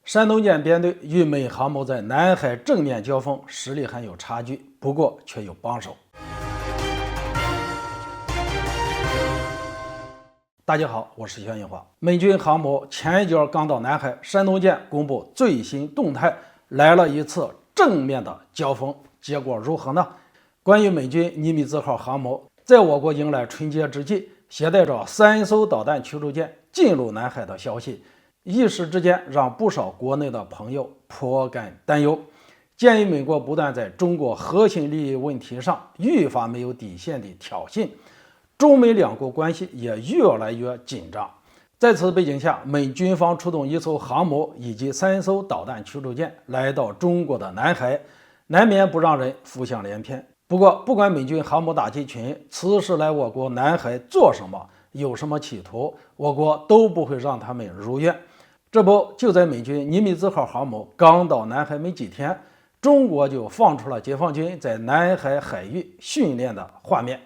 山东舰编队与美航母在南海正面交锋，实力还有差距，不过却有帮手。大家好，我是薛永华。美军航母前一脚刚到南海，山东舰公布最新动态，来了一次正面的交锋，结果如何呢？关于美军尼米兹号航母在我国迎来春节之际，携带着3艘导弹驱逐舰进入南海的消息，一时之间让不少国内的朋友颇感担忧。鉴于美国不断在中国核心利益问题上愈发没有底线的挑衅，中美两国关系也越来越紧张。在此背景下，美军方出动1艘航母以及3艘导弹驱逐舰来到中国的南海，难免不让人浮想联翩。不过，不管美军航母打击群此时来我国南海做什么，有什么企图，我国都不会让他们如愿。这不，就在美军尼米兹号航母刚到南海没几天，中国就放出了解放军在南海海域训练的画面，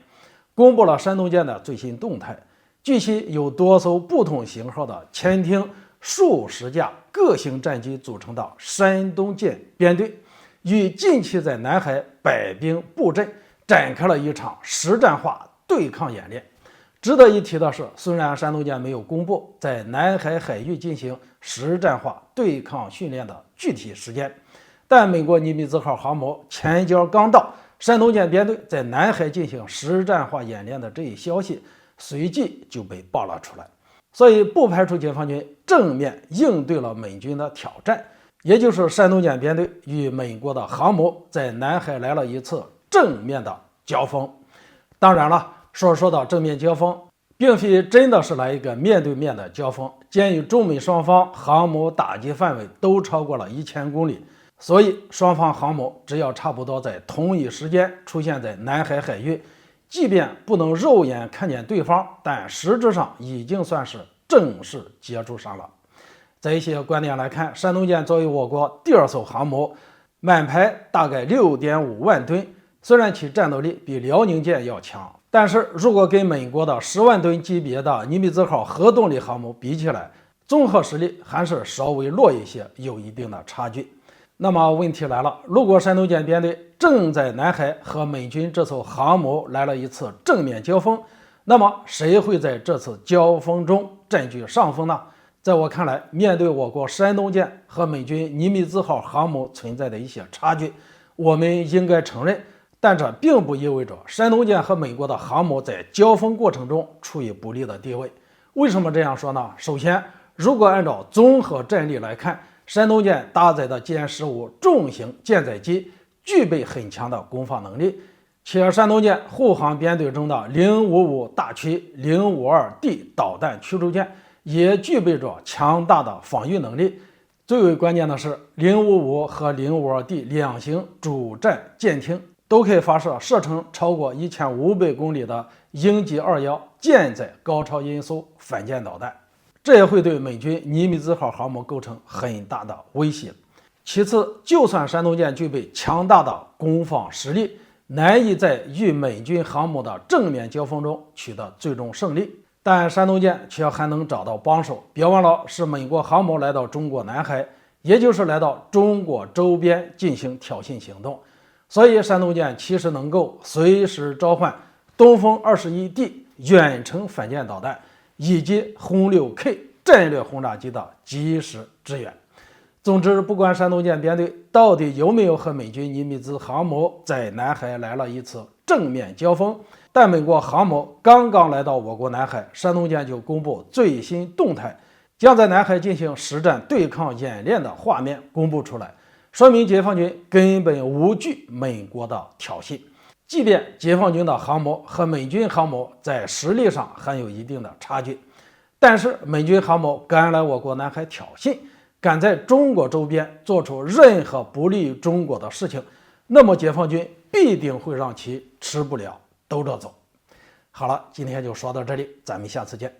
公布了山东舰的最新动态。据悉，有多艘不同型号的潜艇、数十架各型战机组成的山东舰编队，与近期在南海摆兵布阵，展开了一场实战化对抗演练。值得一提的是，虽然山东舰没有公布在南海海域进行实战化对抗训练的具体时间，但美国尼米兹号航母前一脚刚到，山东舰编队在南海进行实战化演练的这一消息随即就被爆了出来。所以不排除解放军正面应对了美军的挑战，也就是山东舰编队与美国的航母在南海来了一次正面的交锋。当然了，说到正面交锋，并非真的是来一个面对面的交锋。鉴于中美双方航母打击范围都超过了1000公里，所以双方航母只要差不多在同一时间出现在南海海域，即便不能肉眼看见对方，但实质上已经算是正式接触上了。在一些观点来看，山东舰作为我国第2艘航母，满排大概6.5万吨，虽然其战斗力比辽宁舰要强，但是如果跟美国的10万吨级别的尼米兹号核动力航母比起来，综合实力还是稍微弱一些，有一定的差距。那么问题来了，如果山东舰编队正在南海和美军这艘航母来了一次正面交锋，那么谁会在这次交锋中占据上风呢？在我看来，面对我国山东舰和美军尼米兹号航母存在的一些差距，我们应该承认，但这并不意味着山东舰和美国的航母在交锋过程中处于不利的地位。为什么这样说呢？首先，如果按照综合战力来看，山东舰搭载的歼15重型舰载机具备很强的攻防能力，且山东舰护航编队中的055大驱 052D 导弹驱逐舰也具备着强大的防御能力。最为关键的是，055和052D 两型主战舰艇都可以发射射程超过1500公里的鹰击21舰载高超音速反舰导弹，这也会对美军尼米兹号航母构成很大的威胁。其次，就算山东舰具备强大的攻防实力，难以在与美军航母的正面交锋中取得最终胜利，但山东舰却还能找到帮手。别忘了，是美国航母来到中国南海，也就是来到中国周边进行挑衅行动，所以山东舰其实能够随时召唤东风21D 远程反舰导弹以及轰6K 战略轰炸机的及时支援。总之，不管山东舰编队到底有没有和美军尼米兹航母在南海来了一次正面交锋，但美国航母刚刚来到我国南海，山东舰就公布最新动态，将在南海进行实战对抗演练的画面公布出来，说明解放军根本无惧美国的挑衅。即便解放军的航母和美军航母在实力上还有一定的差距，但是美军航母敢来我国南海挑衅，敢在中国周边做出任何不利于中国的事情，那么解放军必定会让其吃不了兜着走。好了，今天就说到这里，咱们下次见。